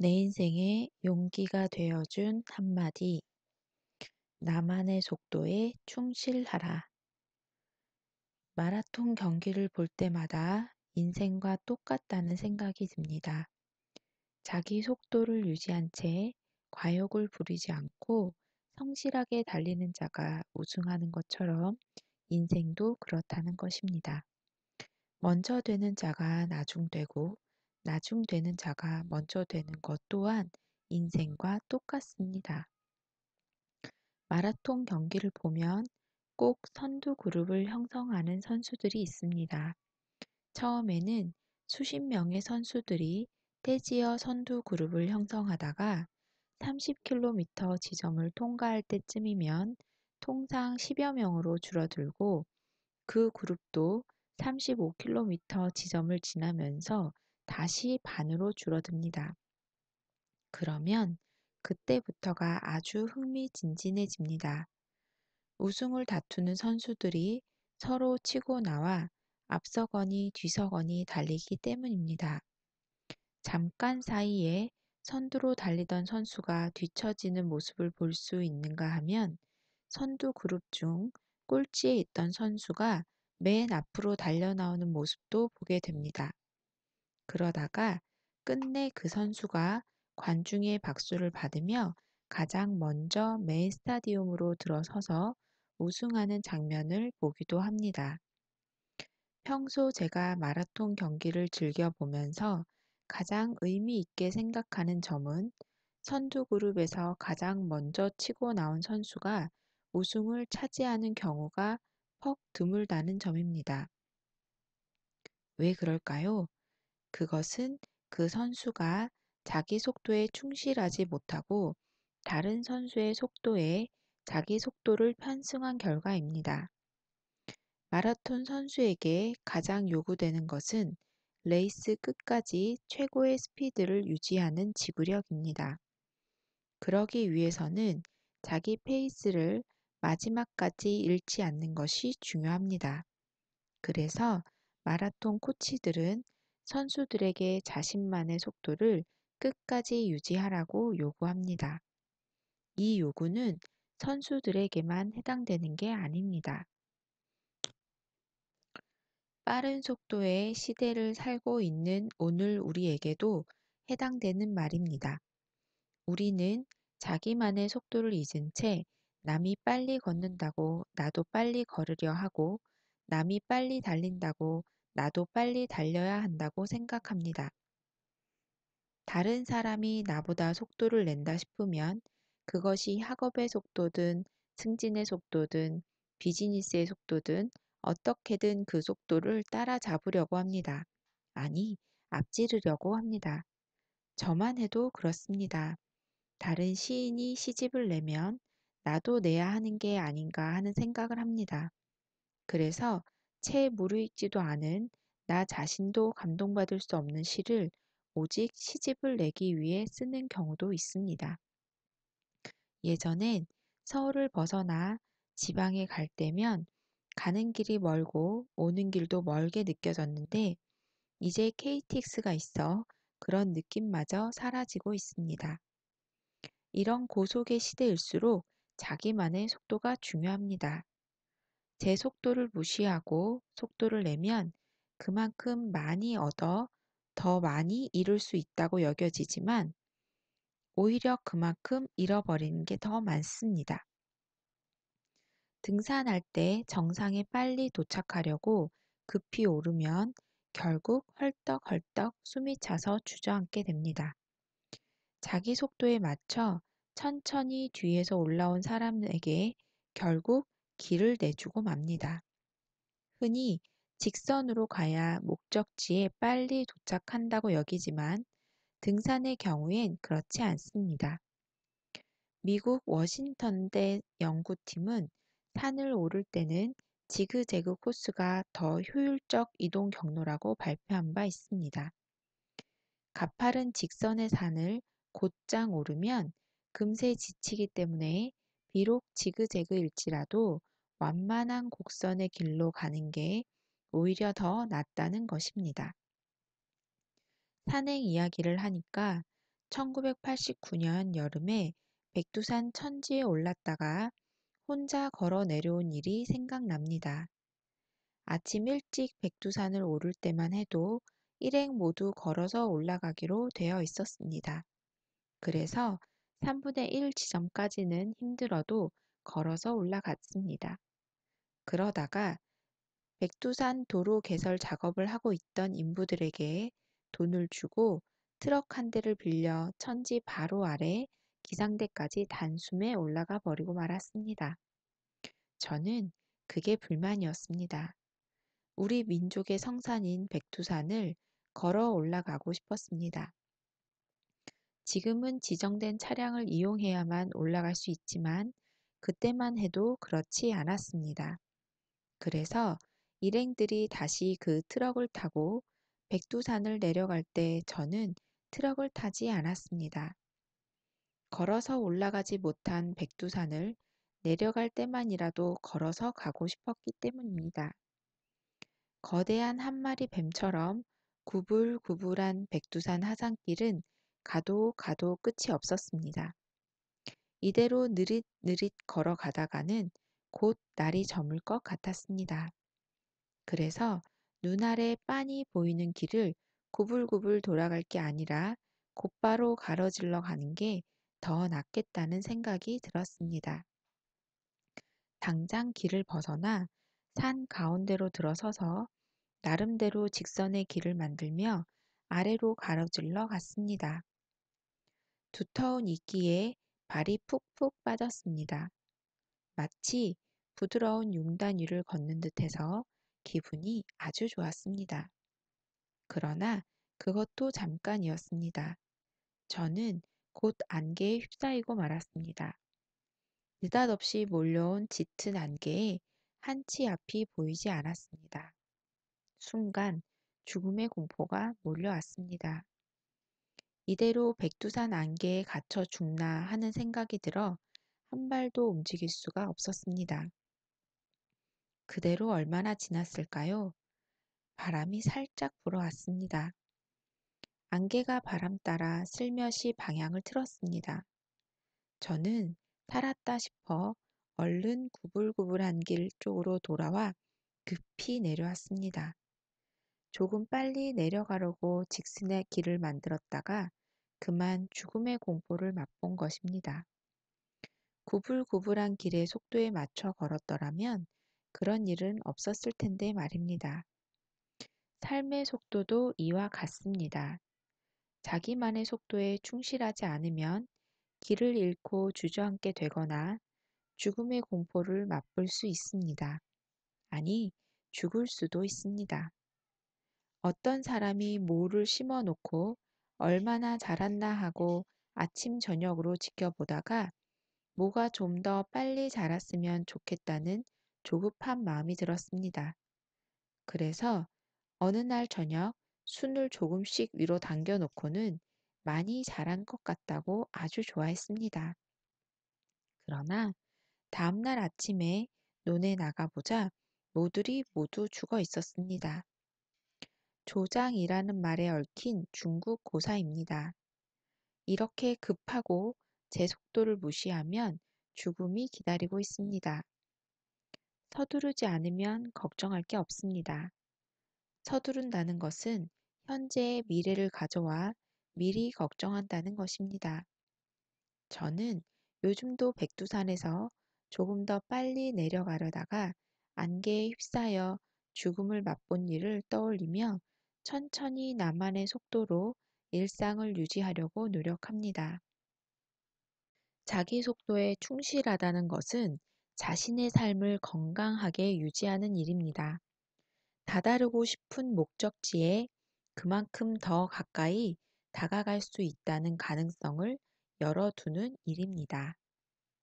내 인생에 용기가 되어준 한마디, 나만의 속도에 충실하라. 마라톤 경기를 볼 때마다 인생과 똑같다는 생각이 듭니다. 자기 속도를 유지한 채 과욕을 부리지 않고 성실하게 달리는 자가 우승하는 것처럼 인생도 그렇다는 것입니다. 먼저 되는 자가 나중 되고 나중 되는 자가 먼저 되는 것 또한 인생과 똑같습니다. 마라톤 경기를 보면 꼭 선두 그룹을 형성하는 선수들이 있습니다. 처음에는 수십 명의 선수들이 떼지어 선두 그룹을 형성하다가 30km 지점을 통과할 때쯤이면 통상 10여 명으로 줄어들고 그 그룹도 35km 지점을 지나면서 다시 반으로 줄어듭니다. 그러면 그때부터가 아주 흥미진진해집니다. 우승을 다투는 선수들이 서로 치고 나와 앞서거니 뒤서거니 달리기 때문입니다. 잠깐 사이에 선두로 달리던 선수가 뒤처지는 모습을 볼 수 있는가 하면 선두 그룹 중 꼴찌에 있던 선수가 맨 앞으로 달려나오는 모습도 보게 됩니다. 그러다가 끝내 그 선수가 관중의 박수를 받으며 가장 먼저 메인 스타디움으로 들어서서 우승하는 장면을 보기도 합니다. 평소 제가 마라톤 경기를 즐겨보면서 가장 의미 있게 생각하는 점은 선두 그룹에서 가장 먼저 치고 나온 선수가 우승을 차지하는 경우가 퍽 드물다는 점입니다. 왜 그럴까요? 그것은 그 선수가 자기 속도에 충실하지 못하고 다른 선수의 속도에 자기 속도를 편승한 결과입니다. 마라톤 선수에게 가장 요구되는 것은 레이스 끝까지 최고의 스피드를 유지하는 지구력입니다. 그러기 위해서는 자기 페이스를 마지막까지 잃지 않는 것이 중요합니다. 그래서 마라톤 코치들은 선수들에게 자신만의 속도를 끝까지 유지하라고 요구합니다. 이 요구는 선수들에게만 해당되는 게 아닙니다. 빠른 속도의 시대를 살고 있는 오늘 우리에게도 해당되는 말입니다. 우리는 자기만의 속도를 잊은 채 남이 빨리 걷는다고 나도 빨리 걸으려 하고 남이 빨리 달린다고 나도 빨리 달려야 한다고 생각합니다. 다른 사람이 나보다 속도를 낸다 싶으면 그것이 학업의 속도든 승진의 속도든 비즈니스의 속도든 어떻게든 그 속도를 따라잡으려고 합니다. 아니, 앞지르려고 합니다. 저만 해도 그렇습니다. 다른 시인이 시집을 내면 나도 내야 하는 게 아닌가 하는 생각을 합니다. 그래서 채 무르익지도 않은 나 자신도 감동받을 수 없는 시를 오직 시집을 내기 위해 쓰는 경우도 있습니다. 예전엔 서울을 벗어나 지방에 갈 때면 가는 길이 멀고 오는 길도 멀게 느껴졌는데 이제 KTX가 있어 그런 느낌마저 사라지고 있습니다. 이런 고속의 시대일수록 자기만의 속도가 중요합니다. 제 속도를 무시하고 속도를 내면 그만큼 많이 얻어 더 많이 잃을 수 있다고 여겨지지만 오히려 그만큼 잃어버리는 게 더 많습니다. 등산할 때 정상에 빨리 도착하려고 급히 오르면 결국 헐떡헐떡 숨이 차서 주저앉게 됩니다. 자기 속도에 맞춰 천천히 뒤에서 올라온 사람에게 결국 길을 내주고 맙니다. 흔히 직선으로 가야 목적지에 빨리 도착한다고 여기지만 등산의 경우엔 그렇지 않습니다. 미국 워싱턴대 연구팀은 산을 오를 때는 지그재그 코스가 더 효율적 이동 경로라고 발표한 바 있습니다. 가파른 직선의 산을 곧장 오르면 금세 지치기 때문에 비록 지그재그일지라도 완만한 곡선의 길로 가는 게 오히려 더 낫다는 것입니다. 산행 이야기를 하니까 1989년 여름에 백두산 천지에 올랐다가 혼자 걸어 내려온 일이 생각납니다. 아침 일찍 백두산을 오를 때만 해도 일행 모두 걸어서 올라가기로 되어 있었습니다. 그래서 3분의 1 지점까지는 힘들어도 걸어서 올라갔습니다. 그러다가 백두산 도로 개설 작업을 하고 있던 인부들에게 돈을 주고 트럭 한 대를 빌려 천지 바로 아래 기상대까지 단숨에 올라가 버리고 말았습니다. 저는 그게 불만이었습니다. 우리 민족의 성산인 백두산을 걸어 올라가고 싶었습니다. 지금은 지정된 차량을 이용해야만 올라갈 수 있지만 그때만 해도 그렇지 않았습니다. 그래서 일행들이 다시 그 트럭을 타고 백두산을 내려갈 때 저는 트럭을 타지 않았습니다. 걸어서 올라가지 못한 백두산을 내려갈 때만이라도 걸어서 가고 싶었기 때문입니다. 거대한 한 마리 뱀처럼 구불구불한 백두산 하산길은 가도 가도 끝이 없었습니다. 이대로 느릿느릿 걸어가다가는 곧 날이 저물 것 같았습니다. 그래서 눈 아래 빤히 보이는 길을 구불구불 돌아갈 게 아니라 곧바로 가로질러 가는 게 더 낫겠다는 생각이 들었습니다. 당장 길을 벗어나 산 가운데로 들어서서 나름대로 직선의 길을 만들며 아래로 가로질러 갔습니다. 두터운 이끼에 발이 푹푹 빠졌습니다. 마치 부드러운 용단 위를 걷는 듯해서 기분이 아주 좋았습니다. 그러나 그것도 잠깐이었습니다. 저는 곧 안개에 휩싸이고 말았습니다. 느닷없이 몰려온 짙은 안개에 한치 앞이 보이지 않았습니다. 순간 죽음의 공포가 몰려왔습니다. 이대로 백두산 안개에 갇혀 죽나 하는 생각이 들어 한 발도 움직일 수가 없었습니다. 그대로 얼마나 지났을까요? 바람이 살짝 불어왔습니다. 안개가 바람 따라 슬며시 방향을 틀었습니다. 저는 살았다 싶어 얼른 구불구불한 길 쪽으로 돌아와 급히 내려왔습니다. 조금 빨리 내려가려고 직선의 길을 만들었다가 그만 죽음의 공포를 맛본 것입니다. 구불구불한 길의 속도에 맞춰 걸었더라면 그런 일은 없었을 텐데 말입니다. 삶의 속도도 이와 같습니다. 자기만의 속도에 충실하지 않으면 길을 잃고 주저앉게 되거나 죽음의 공포를 맛볼 수 있습니다. 아니, 죽을 수도 있습니다. 어떤 사람이 모를 심어 놓고 얼마나 자랐나 하고 아침 저녁으로 지켜보다가 모가 좀 더 빨리 자랐으면 좋겠다는 조급한 마음이 들었습니다. 그래서 어느 날 저녁 순을 조금씩 위로 당겨 놓고는 많이 자란 것 같다고 아주 좋아했습니다. 그러나 다음날 아침에 논에 나가보자 모들이 모두 죽어 있었습니다. 조장이라는 말에 얽힌 중국 고사입니다. 이렇게 급하고 제 속도를 무시하면 죽음이 기다리고 있습니다. 서두르지 않으면 걱정할 게 없습니다. 서두른다는 것은 현재의 미래를 가져와 미리 걱정한다는 것입니다. 저는 요즘도 백두산에서 조금 더 빨리 내려가려다가 안개에 휩싸여 죽음을 맛본 일을 떠올리며 천천히 나만의 속도로 일상을 유지하려고 노력합니다. 자기 속도에 충실하다는 것은 자신의 삶을 건강하게 유지하는 일입니다. 다다르고 싶은 목적지에 그만큼 더 가까이 다가갈 수 있다는 가능성을 열어두는 일입니다.